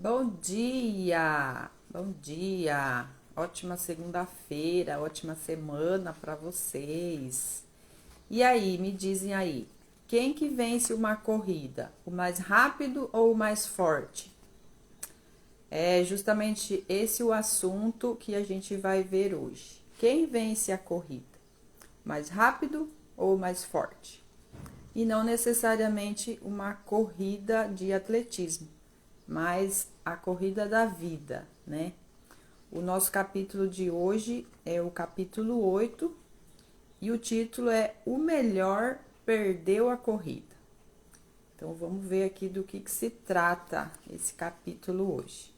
Bom dia! Bom dia! Ótima segunda-feira, ótima semana para vocês. E aí, me dizem aí, quem que vence uma corrida? O mais rápido ou o mais forte? É justamente esse o assunto que a gente vai ver hoje. Quem vence a corrida? Mais rápido ou mais forte? E não necessariamente uma corrida de atletismo, mas a corrida da vida, né? O nosso capítulo de hoje é o capítulo 8 e o título é O Melhor Perdeu a Corrida. Então vamos ver aqui do que se trata esse capítulo hoje.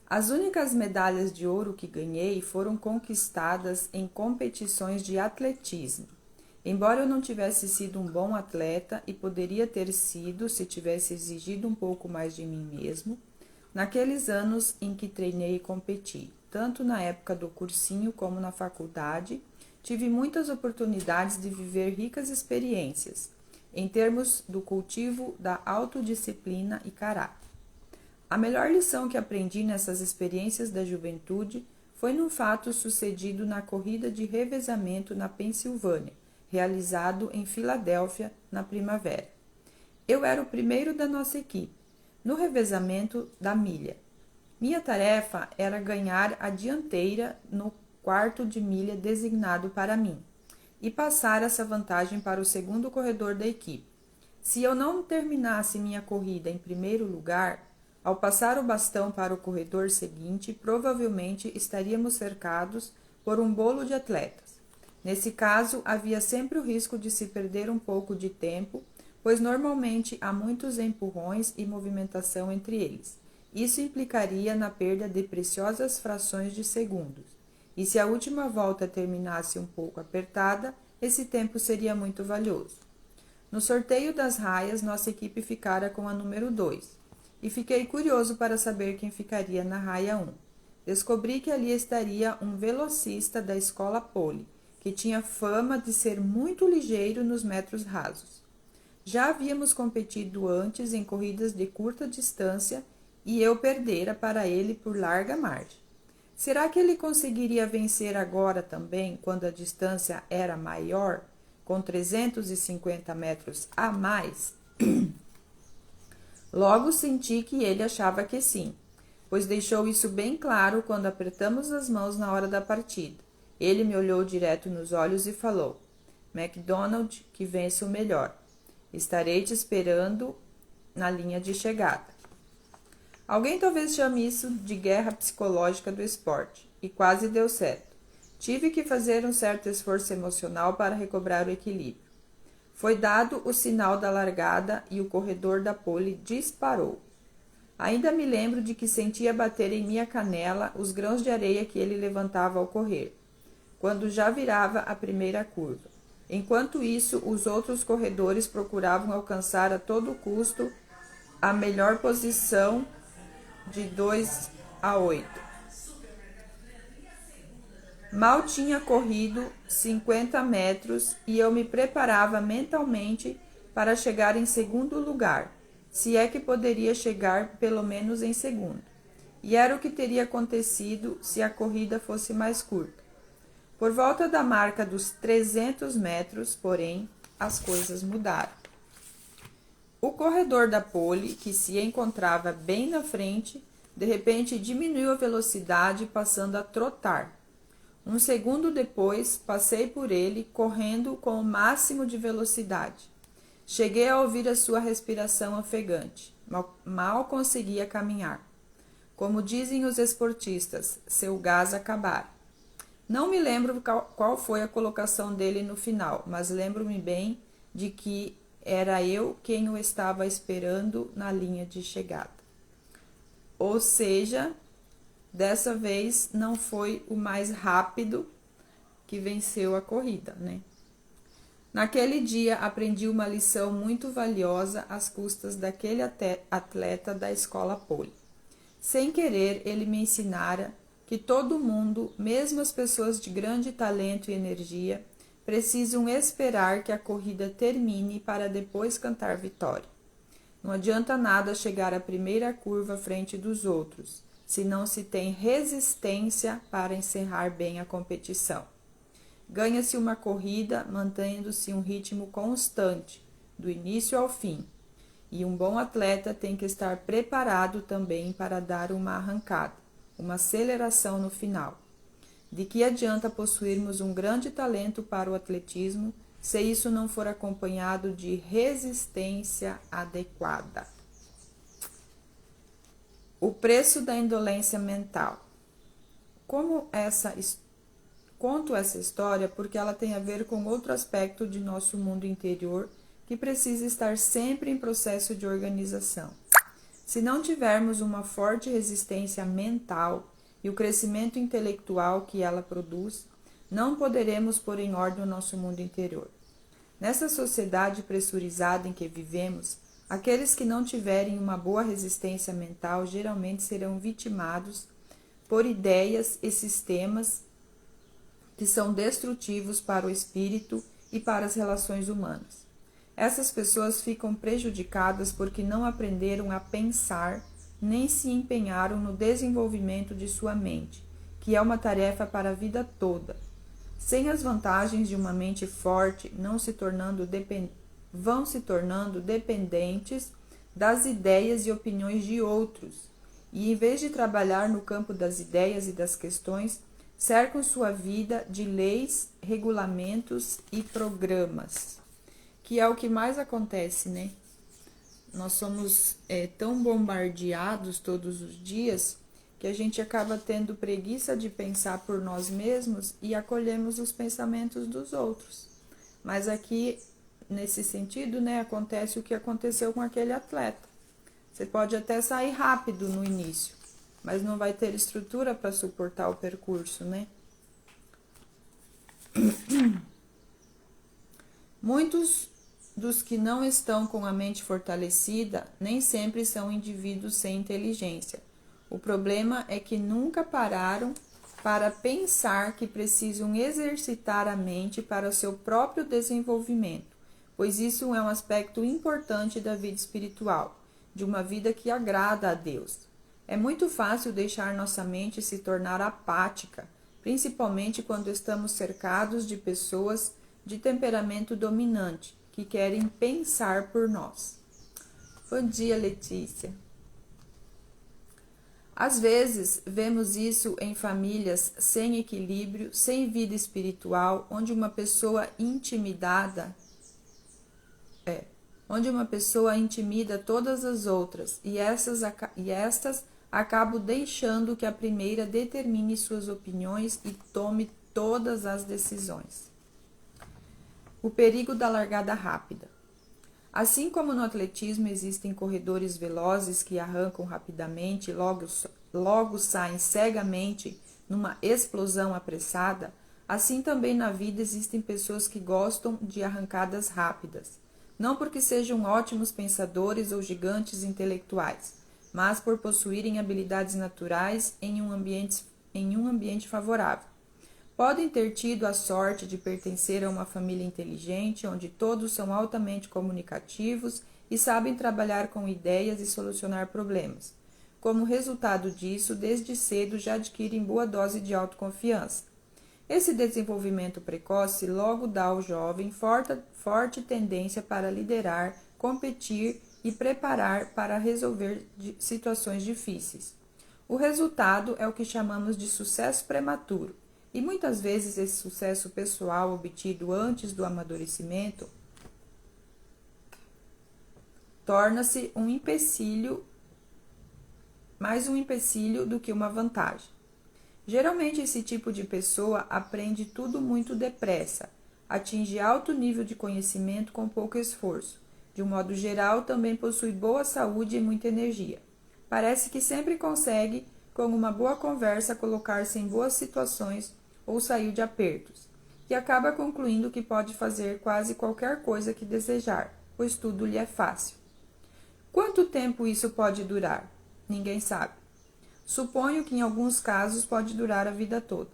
As únicas medalhas de ouro que ganhei foram conquistadas em competições de atletismo. Embora eu não tivesse sido um bom atleta e poderia ter sido se tivesse exigido um pouco mais de mim mesmo, naqueles anos em que treinei e competi, tanto na época do cursinho como na faculdade, tive muitas oportunidades de viver ricas experiências, em termos do cultivo da autodisciplina e caráter. A melhor lição que aprendi nessas experiências da juventude foi num fato sucedido na corrida de revezamento na Pensilvânia, realizado em Filadélfia na primavera. Eu era o primeiro da nossa equipe, no revezamento da milha. Minha tarefa era ganhar a dianteira no quarto de milha designado para mim e passar essa vantagem para o segundo corredor da equipe. Se eu não terminasse minha corrida em primeiro lugar, ao passar o bastão para o corredor seguinte, provavelmente estaríamos cercados por um bolo de atletas. Nesse caso, havia sempre o risco de se perder um pouco de tempo, pois normalmente há muitos empurrões e movimentação entre eles. Isso implicaria na perda de preciosas frações de segundos. E se a última volta terminasse um pouco apertada, esse tempo seria muito valioso. No sorteio das raias, nossa equipe ficara com a número 2, e fiquei curioso para saber quem ficaria na raia 1. Descobri que ali estaria um velocista da escola Poli, que tinha fama de ser muito ligeiro nos metros rasos. Já havíamos competido antes em corridas de curta distância e eu perdera para ele por larga margem. Será que ele conseguiria vencer agora também, quando a distância era maior, com 350 metros a mais? Logo senti que ele achava que sim, pois deixou isso bem claro quando apertamos as mãos na hora da partida. Ele me olhou direto nos olhos e falou: McDonald, que vence o melhor. Estarei te esperando na linha de chegada. Alguém talvez chame isso de guerra psicológica do esporte, e quase deu certo. Tive que fazer um certo esforço emocional para recobrar o equilíbrio. Foi dado o sinal da largada e o corredor da pole disparou. Ainda me lembro de que sentia bater em minha canela os grãos de areia que ele levantava ao correr, quando já virava a primeira curva. Enquanto isso, os outros corredores procuravam alcançar a todo custo a melhor posição de 2 a 8. Mal tinha corrido 50 metros e eu me preparava mentalmente para chegar em segundo lugar, se é que poderia chegar pelo menos em segundo. E era o que teria acontecido se a corrida fosse mais curta. Por volta da marca dos 300 metros, porém, as coisas mudaram. O corredor da pole, que se encontrava bem na frente, de repente diminuiu a velocidade, passando a trotar. Um segundo depois, passei por ele, correndo com o máximo de velocidade. Cheguei a ouvir a sua respiração ofegante. Mal conseguia caminhar. Como dizem os esportistas, seu gás acabara. Não me lembro qual foi a colocação dele no final, mas lembro-me bem de que era eu quem o estava esperando na linha de chegada. Ou seja, dessa vez não foi o mais rápido que venceu a corrida, né? Naquele dia aprendi uma lição muito valiosa às custas daquele atleta da escola Poli. Sem querer, ele me ensinara que todo mundo, mesmo as pessoas de grande talento e energia, precisam esperar que a corrida termine para depois cantar vitória. Não adianta nada chegar à primeira curva à frente dos outros, se não se tem resistência para encerrar bem a competição. Ganha-se uma corrida mantendo-se um ritmo constante, do início ao fim. E um bom atleta tem que estar preparado também para dar uma arrancada, uma aceleração no final. De que adianta possuirmos um grande talento para o atletismo se isso não for acompanhado de resistência adequada? O preço da indolência mental. Conto essa história porque ela tem a ver com outro aspecto de nosso mundo interior que precisa estar sempre em processo de organização. Se não tivermos uma forte resistência mental e o crescimento intelectual que ela produz, não poderemos pôr em ordem o nosso mundo interior. Nessa sociedade pressurizada em que vivemos, aqueles que não tiverem uma boa resistência mental geralmente serão vitimados por ideias e sistemas que são destrutivos para o espírito e para as relações humanas. Essas pessoas ficam prejudicadas porque não aprenderam a pensar nem se empenharam no desenvolvimento de sua mente, que é uma tarefa para a vida toda. Sem as vantagens de uma mente forte, vão se tornando dependentes das ideias e opiniões de outros, e em vez de trabalhar no campo das ideias e das questões, cercam sua vida de leis, regulamentos e programas, que é o que mais acontece, né? Nós somos tão bombardeados todos os dias que a gente acaba tendo preguiça de pensar por nós mesmos e acolhemos os pensamentos dos outros. Mas aqui, nesse sentido, né, acontece o que aconteceu com aquele atleta. Você pode até sair rápido no início, mas não vai ter estrutura para suportar o percurso, né? Muitos dos que não estão com a mente fortalecida nem sempre são indivíduos sem inteligência. O problema é que nunca pararam para pensar que precisam exercitar a mente para o seu próprio desenvolvimento, pois isso é um aspecto importante da vida espiritual, de uma vida que agrada a Deus. É muito fácil deixar nossa mente se tornar apática, principalmente quando estamos cercados de pessoas de temperamento dominante, que querem pensar por nós. Bom dia, Letícia. Às vezes, vemos isso em famílias sem equilíbrio, sem vida espiritual, onde uma pessoa intimida todas as outras, e estas acabam deixando que a primeira determine suas opiniões e tome todas as decisões. O perigo da largada rápida. Assim como no atletismo existem corredores velozes que arrancam rapidamente e logo saem cegamente numa explosão apressada, assim também na vida existem pessoas que gostam de arrancadas rápidas, não porque sejam ótimos pensadores ou gigantes intelectuais, mas por possuírem habilidades naturais em um ambiente favorável. Podem ter tido a sorte de pertencer a uma família inteligente, onde todos são altamente comunicativos e sabem trabalhar com ideias e solucionar problemas. Como resultado disso, desde cedo já adquirem boa dose de autoconfiança. Esse desenvolvimento precoce logo dá ao jovem forte tendência para liderar, competir e preparar para resolver situações difíceis. O resultado é o que chamamos de sucesso prematuro. E muitas vezes esse sucesso pessoal obtido antes do amadurecimento torna-se mais um empecilho do que uma vantagem. Geralmente esse tipo de pessoa aprende tudo muito depressa, atinge alto nível de conhecimento com pouco esforço. De um modo geral, também possui boa saúde e muita energia. Parece que sempre consegue, com uma boa conversa, colocar-se em boas situações ou sair de apertos, e acaba concluindo que pode fazer quase qualquer coisa que desejar, pois tudo lhe é fácil. Quanto tempo isso pode durar? Ninguém sabe. Suponho que em alguns casos pode durar a vida toda,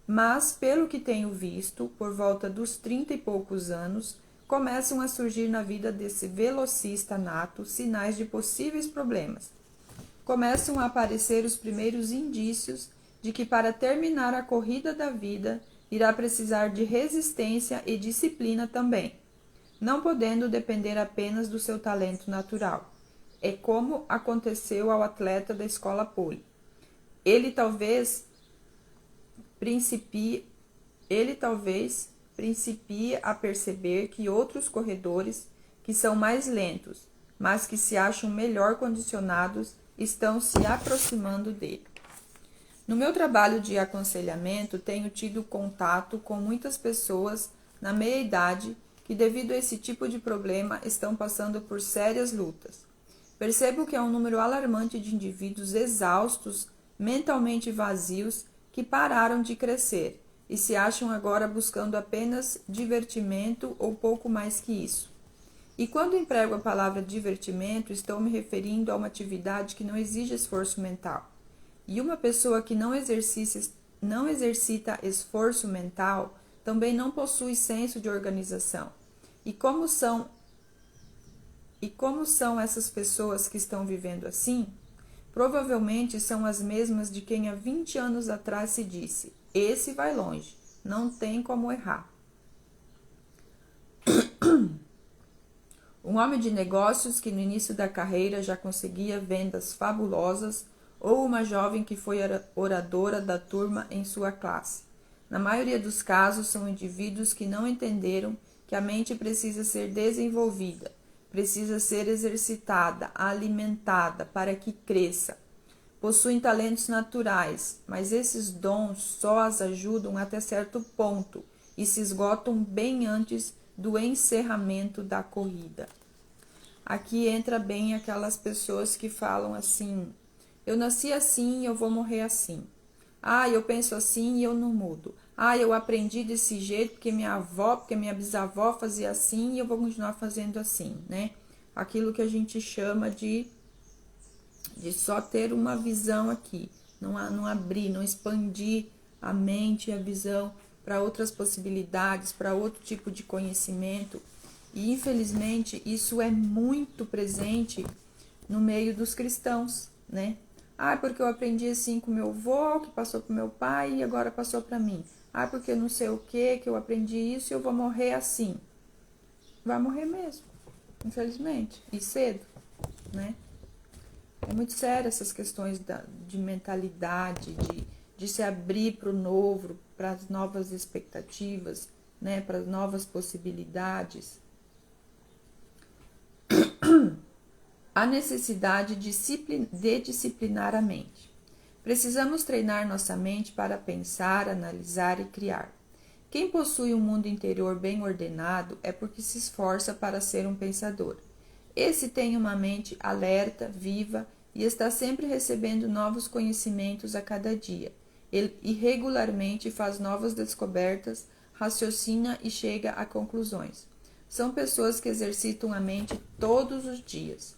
mas, pelo que tenho visto, por volta dos 30 e poucos anos, começam a surgir na vida desse velocista nato sinais de possíveis problemas. Começam a aparecer os primeiros indícios de que para terminar a corrida da vida irá precisar de resistência e disciplina também, não podendo depender apenas do seu talento natural. É como aconteceu ao atleta da escola pole. Ele talvez principie a perceber que outros corredores que são mais lentos, mas que se acham melhor condicionados, estão se aproximando dele. No meu trabalho de aconselhamento, tenho tido contato com muitas pessoas na meia-idade que, devido a esse tipo de problema, estão passando por sérias lutas. Percebo que é um número alarmante de indivíduos exaustos, mentalmente vazios, que pararam de crescer e se acham agora buscando apenas divertimento ou pouco mais que isso. E quando emprego a palavra divertimento, estou me referindo a uma atividade que não exige esforço mental. E uma pessoa que não exercita esforço mental também não possui senso de organização. E como são essas pessoas que estão vivendo assim? Provavelmente são as mesmas de quem há 20 anos atrás se disse: esse vai longe, não tem como errar. Um homem de negócios que no início da carreira já conseguia vendas fabulosas, ou uma jovem que foi oradora da turma em sua classe. Na maioria dos casos, são indivíduos que não entenderam que a mente precisa ser desenvolvida, precisa ser exercitada, alimentada para que cresça. Possuem talentos naturais, mas esses dons só as ajudam até certo ponto e se esgotam bem antes do encerramento da corrida. Aqui entra bem aquelas pessoas que falam assim: eu nasci assim e eu vou morrer assim. Ah, eu penso assim e eu não mudo. Ah, eu aprendi desse jeito porque minha bisavó fazia assim e eu vou continuar fazendo assim, né? Aquilo que a gente chama de só ter uma visão aqui, não abrir, não expandir a mente e a visão para outras possibilidades, para outro tipo de conhecimento. E infelizmente isso é muito presente no meio dos cristãos, né? Ah, porque eu aprendi assim com meu avô, que passou para meu pai e agora passou para mim. Ah, porque não sei o que eu aprendi isso e eu vou morrer assim. Vai morrer mesmo, infelizmente, e cedo, né? É muito sério essas questões de mentalidade, de se abrir para o novo, para as novas expectativas, né? Para as novas possibilidades. A necessidade de disciplinar a mente. Precisamos treinar nossa mente para pensar, analisar e criar. Quem possui um mundo interior bem ordenado é porque se esforça para ser um pensador. Esse tem uma mente alerta, viva e está sempre recebendo novos conhecimentos a cada dia. Ele regularmente faz novas descobertas, raciocina e chega a conclusões. São pessoas que exercitam a mente todos os dias.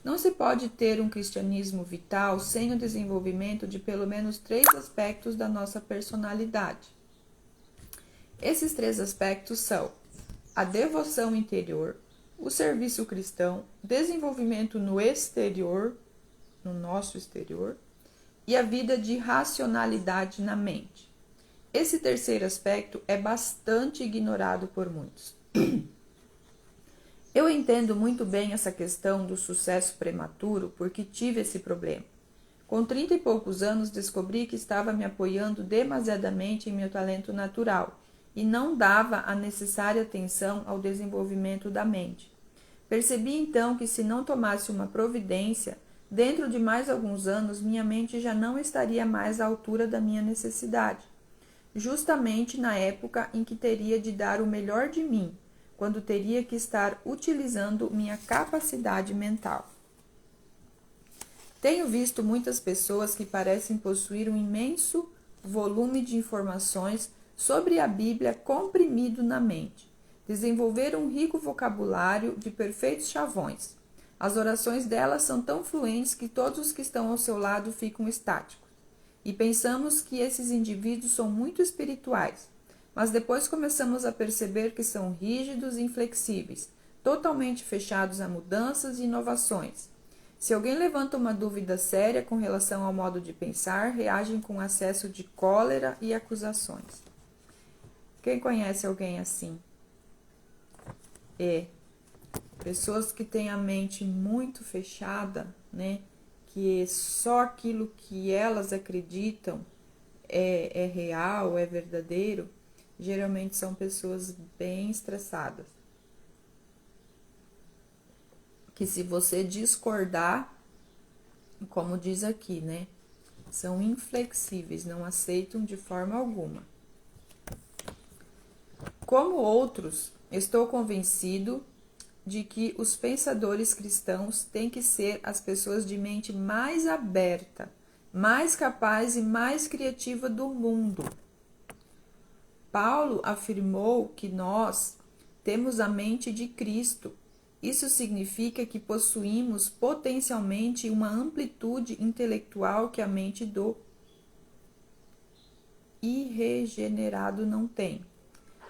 Não se pode ter um cristianismo vital sem o desenvolvimento de pelo menos 3 aspectos da nossa personalidade. Esses 3 aspectos são a devoção interior, o serviço cristão, desenvolvimento no exterior, no nosso exterior, e a vida de racionalidade na mente. Esse terceiro aspecto é bastante ignorado por muitos. Eu entendo muito bem essa questão do sucesso prematuro porque tive esse problema. Com 30 e poucos anos descobri que estava me apoiando demasiadamente em meu talento natural e não dava a necessária atenção ao desenvolvimento da mente. Percebi então que se não tomasse uma providência, dentro de mais alguns anos minha mente já não estaria mais à altura da minha necessidade, justamente na época em que teria de dar o melhor de mim, quando teria que estar utilizando minha capacidade mental. Tenho visto muitas pessoas que parecem possuir um imenso volume de informações sobre a Bíblia comprimido na mente. Desenvolveram um rico vocabulário de perfeitos chavões. As orações delas são tão fluentes que todos os que estão ao seu lado ficam estáticos. E pensamos que esses indivíduos são muito espirituais. mas depois começamos a perceber que são rígidos e inflexíveis, totalmente fechados a mudanças e inovações. Se alguém levanta uma dúvida séria com relação ao modo de pensar, reagem com acesso de cólera e acusações. Quem conhece alguém assim? Pessoas que têm a mente muito fechada, né? Que só aquilo que elas acreditam é real, é verdadeiro, geralmente são pessoas bem estressadas. Que se você discordar, como diz aqui, né? São inflexíveis, não aceitam de forma alguma. Como outros, estou convencido de que os pensadores cristãos têm que ser as pessoas de mente mais aberta, mais capaz e mais criativa do mundo. Paulo afirmou que nós temos a mente de Cristo. Isso significa que possuímos potencialmente uma amplitude intelectual que a mente do irregenerado não tem.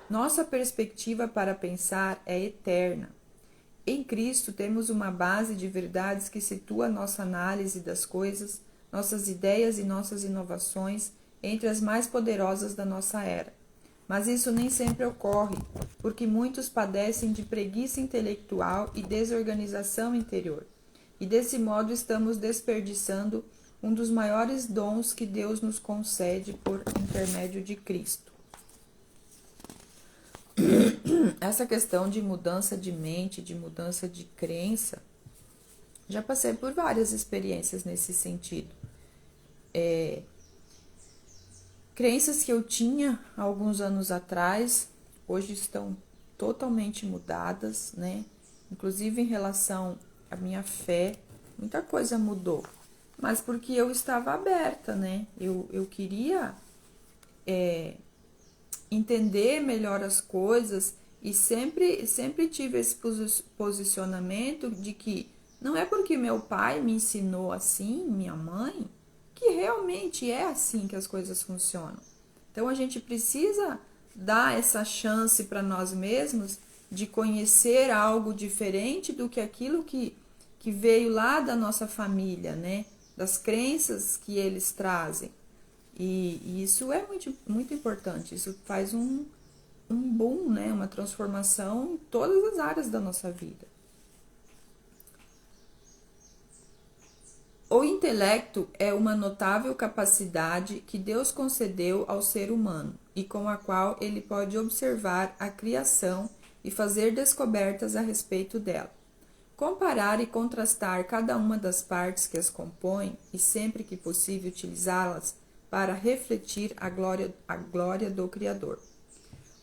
Nossa perspectiva para pensar é eterna. Em Cristo temos uma base de verdades que situa nossa análise das coisas, nossas ideias e nossas inovações entre as mais poderosas da nossa era. Mas isso nem sempre ocorre, porque muitos padecem de preguiça intelectual e desorganização interior. E desse modo estamos desperdiçando um dos maiores dons que Deus nos concede por intermédio de Cristo. Essa questão de mudança de mente, de mudança de crença, já passei por várias experiências nesse sentido. Crenças que eu tinha alguns anos atrás, hoje estão totalmente mudadas, né? Inclusive em relação à minha fé, muita coisa mudou. Mas porque eu estava aberta, né? Eu queria entender melhor as coisas e sempre tive esse posicionamento de que não é porque meu pai me ensinou assim, minha mãe, que realmente é assim que as coisas funcionam. Então a gente precisa dar essa chance para nós mesmos de conhecer algo diferente do que aquilo que veio lá da nossa família, né? Das crenças que eles trazem. E isso é muito, muito importante. Isso faz um boom, né? Uma transformação em todas as áreas da nossa vida. O intelecto é uma notável capacidade que Deus concedeu ao ser humano e com a qual ele pode observar a criação e fazer descobertas a respeito dela. Comparar e contrastar cada uma das partes que as compõem e sempre que possível utilizá-las para refletir a glória do Criador.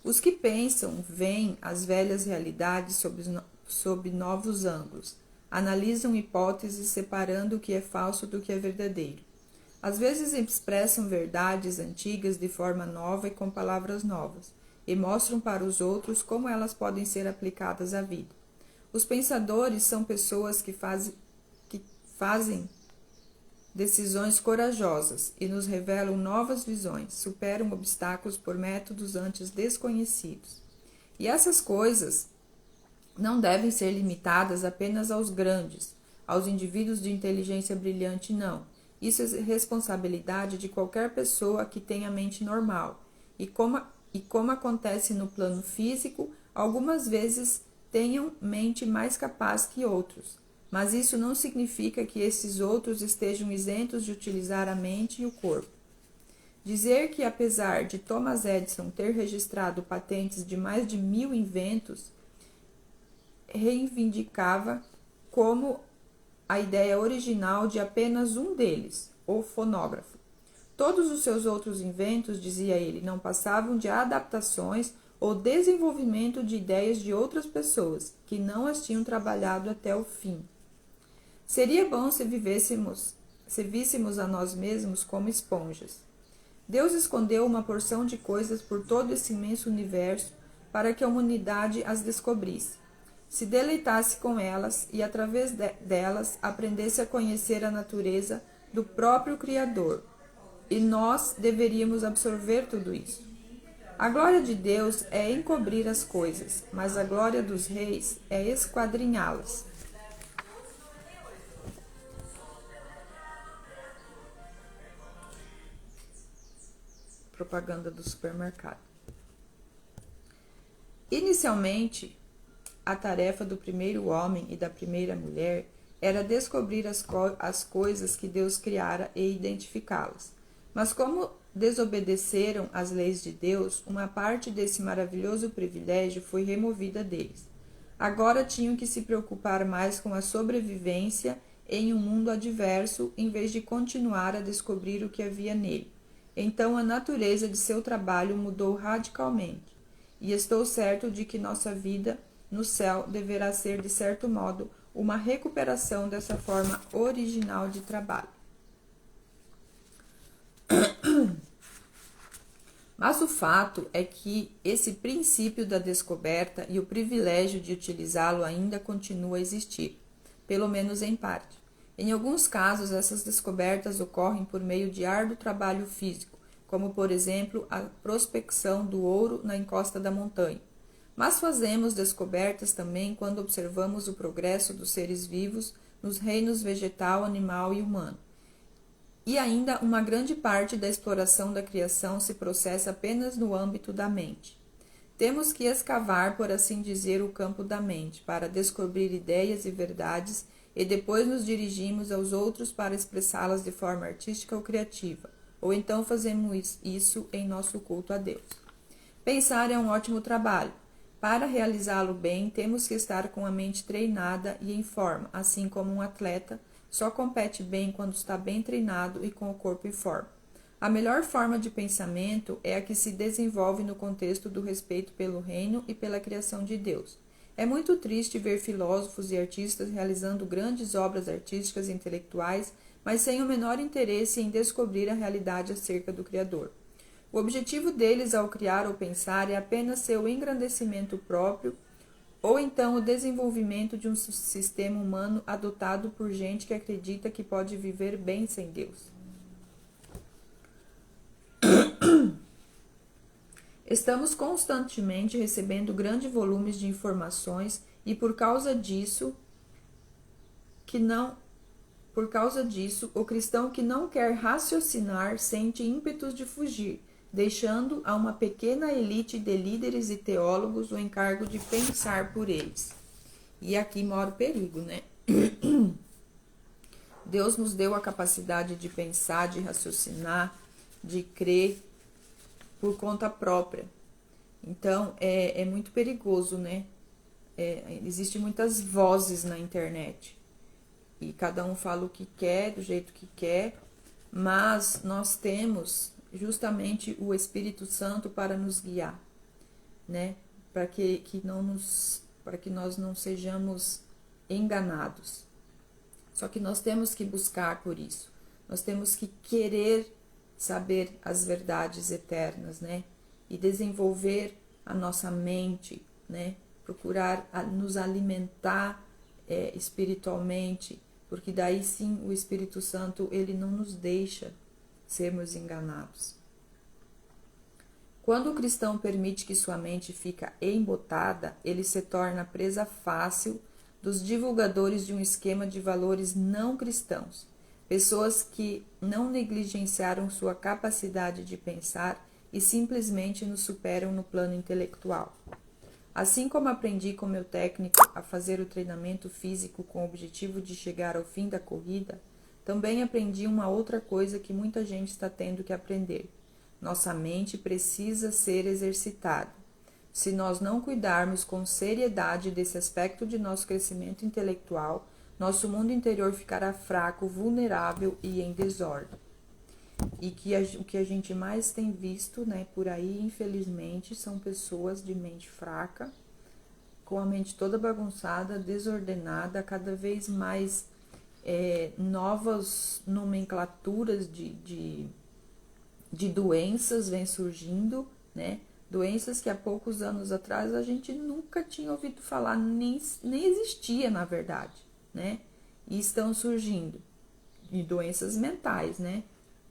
Os que pensam veem as velhas realidades sob novos ângulos. Analisam hipóteses separando o que é falso do que é verdadeiro. Às vezes expressam verdades antigas de forma nova e com palavras novas, e mostram para os outros como elas podem ser aplicadas à vida. Os pensadores são pessoas que fazem decisões corajosas e nos revelam novas visões, superam obstáculos por métodos antes desconhecidos. E essas coisas não devem ser limitadas apenas aos grandes, aos indivíduos de inteligência brilhante, não. Isso é responsabilidade de qualquer pessoa que tenha mente normal. E como acontece no plano físico, algumas vezes tenham mente mais capaz que outros. Mas isso não significa que esses outros estejam isentos de utilizar a mente e o corpo. Dizer que, apesar de Thomas Edison ter registrado patentes de mais de 1000 inventos, reivindicava como a ideia original de apenas um deles, o fonógrafo. Todos os seus outros inventos, dizia ele, não passavam de adaptações ou desenvolvimento de ideias de outras pessoas, que não as tinham trabalhado até o fim. Seria bom se víssemos a nós mesmos como esponjas. Deus escondeu uma porção de coisas por todo esse imenso universo para que a humanidade as descobrisse, se deleitasse com elas e, através delas, aprendesse a conhecer a natureza do próprio Criador. E nós deveríamos absorver tudo isso. A glória de Deus é encobrir as coisas, mas a glória dos reis é esquadrinhá-las. Propaganda do supermercado. Inicialmente, a tarefa do primeiro homem e da primeira mulher era descobrir as coisas que Deus criara e identificá-las. Mas como desobedeceram às leis de Deus, uma parte desse maravilhoso privilégio foi removida deles. Agora tinham que se preocupar mais com a sobrevivência em um mundo adverso, em vez de continuar a descobrir o que havia nele. Então a natureza de seu trabalho mudou radicalmente, e estou certo de que nossa vida no céu deverá ser, de certo modo, uma recuperação dessa forma original de trabalho. Mas o fato é que esse princípio da descoberta e o privilégio de utilizá-lo ainda continua a existir, pelo menos em parte. Em alguns casos, essas descobertas ocorrem por meio de árduo trabalho físico, como, por exemplo, a prospecção do ouro na encosta da montanha. Mas fazemos descobertas também quando observamos o progresso dos seres vivos nos reinos vegetal, animal e humano. E ainda uma grande parte da exploração da criação se processa apenas no âmbito da mente. Temos que escavar, por assim dizer, o campo da mente, para descobrir ideias e verdades, e depois nos dirigimos aos outros para expressá-las de forma artística ou criativa, ou então fazemos isso em nosso culto a Deus. Pensar é um ótimo trabalho. Para realizá-lo bem, temos que estar com a mente treinada e em forma, assim como um atleta só compete bem quando está bem treinado e com o corpo em forma. A melhor forma de pensamento é a que se desenvolve no contexto do respeito pelo reino e pela criação de Deus. É muito triste ver filósofos e artistas realizando grandes obras artísticas e intelectuais, mas sem o menor interesse em descobrir a realidade acerca do Criador. O objetivo deles ao criar ou pensar é apenas seu engrandecimento próprio, ou então o desenvolvimento de um sistema humano adotado por gente que acredita que pode viver bem sem Deus. Estamos constantemente recebendo grandes volumes de informações e por causa disso, o cristão que não quer raciocinar sente ímpetos de fugir, deixando a uma pequena elite de líderes e teólogos o encargo de pensar por eles. E aqui mora o perigo, né? Deus nos deu a capacidade de pensar, de raciocinar, de crer por conta própria. Então, é muito perigoso, né? Existem muitas vozes na internet. E cada um fala o que quer, do jeito que quer, mas nós temos justamente o Espírito Santo para nos guiar, né? Para que nós não sejamos enganados. Só que nós temos que buscar por isso. Nós temos que querer saber as verdades eternas, né? E desenvolver a nossa mente, né? Procurar nos alimentar espiritualmente, porque daí sim o Espírito Santo ele não nos deixa sermos enganados. Quando o cristão permite que sua mente fica embotada, ele se torna presa fácil dos divulgadores de um esquema de valores não cristãos, pessoas que não negligenciaram sua capacidade de pensar e simplesmente nos superam no plano intelectual. Assim como aprendi com meu técnico a fazer o treinamento físico com o objetivo de chegar ao fim da corrida, também aprendi uma outra coisa que muita gente está tendo que aprender. Nossa mente precisa ser exercitada. Se nós não cuidarmos com seriedade desse aspecto de nosso crescimento intelectual, nosso mundo interior ficará fraco, vulnerável e em desordem. E o que a gente mais tem visto, né, por aí, infelizmente, são pessoas de mente fraca, com a mente toda bagunçada, desordenada, cada vez mais novas nomenclaturas de doenças vêm surgindo, né? Doenças que há poucos anos atrás a gente nunca tinha ouvido falar, nem existia, na verdade, né? E estão surgindo. E doenças mentais, né?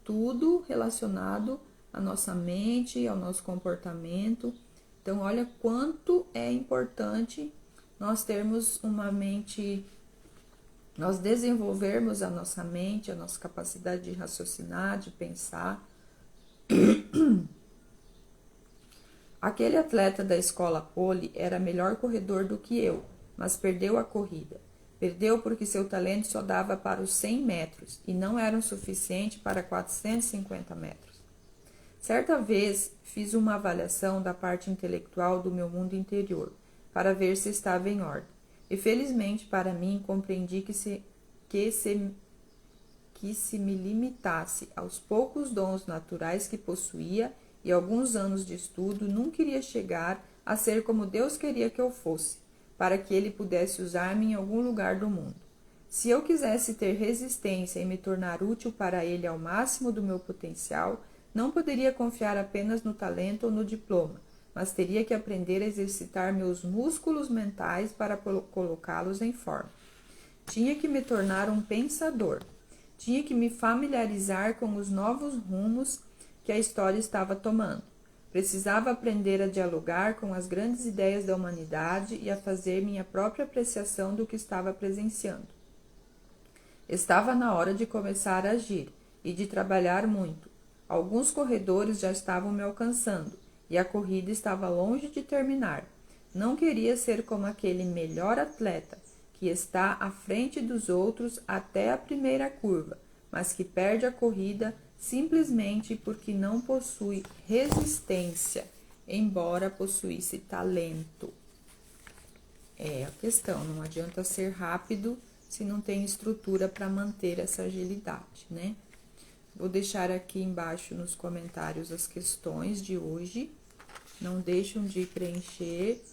Tudo relacionado à nossa mente, ao nosso comportamento. Então, olha quanto é importante nós termos uma mente, nós desenvolvermos a nossa mente, a nossa capacidade de raciocinar, de pensar. Aquele atleta da escola pole era melhor corredor do que eu, mas perdeu a corrida. Perdeu porque seu talento só dava para os 100 metros e não era o suficiente para 450 metros. Certa vez fiz uma avaliação da parte intelectual do meu mundo interior, para ver se estava em ordem. E felizmente para mim compreendi que se me limitasse aos poucos dons naturais que possuía e alguns anos de estudo, nunca iria chegar a ser como Deus queria que eu fosse, para que Ele pudesse usar-me em algum lugar do mundo. Se eu quisesse ter resistência e me tornar útil para Ele ao máximo do meu potencial, não poderia confiar apenas no talento ou no diploma, mas teria que aprender a exercitar meus músculos mentais para colocá-los em forma. Tinha que me tornar um pensador. Tinha que me familiarizar com os novos rumos que a história estava tomando. Precisava aprender a dialogar com as grandes ideias da humanidade e a fazer minha própria apreciação do que estava presenciando. Estava na hora de começar a agir e de trabalhar muito. Alguns corredores já estavam me alcançando e a corrida estava longe de terminar. Não queria ser como aquele melhor atleta que está à frente dos outros até a primeira curva, mas que perde a corrida simplesmente porque não possui resistência, embora possuísse talento. É a questão, não adianta ser rápido se não tem estrutura para manter essa agilidade, né? Vou deixar aqui embaixo nos comentários as questões de hoje. Não deixem de preencher,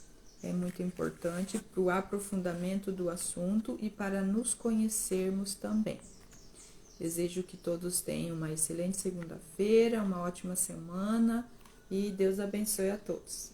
é muito importante para o aprofundamento do assunto e para nos conhecermos também. Desejo que todos tenham uma excelente segunda-feira, uma ótima semana e Deus abençoe a todos.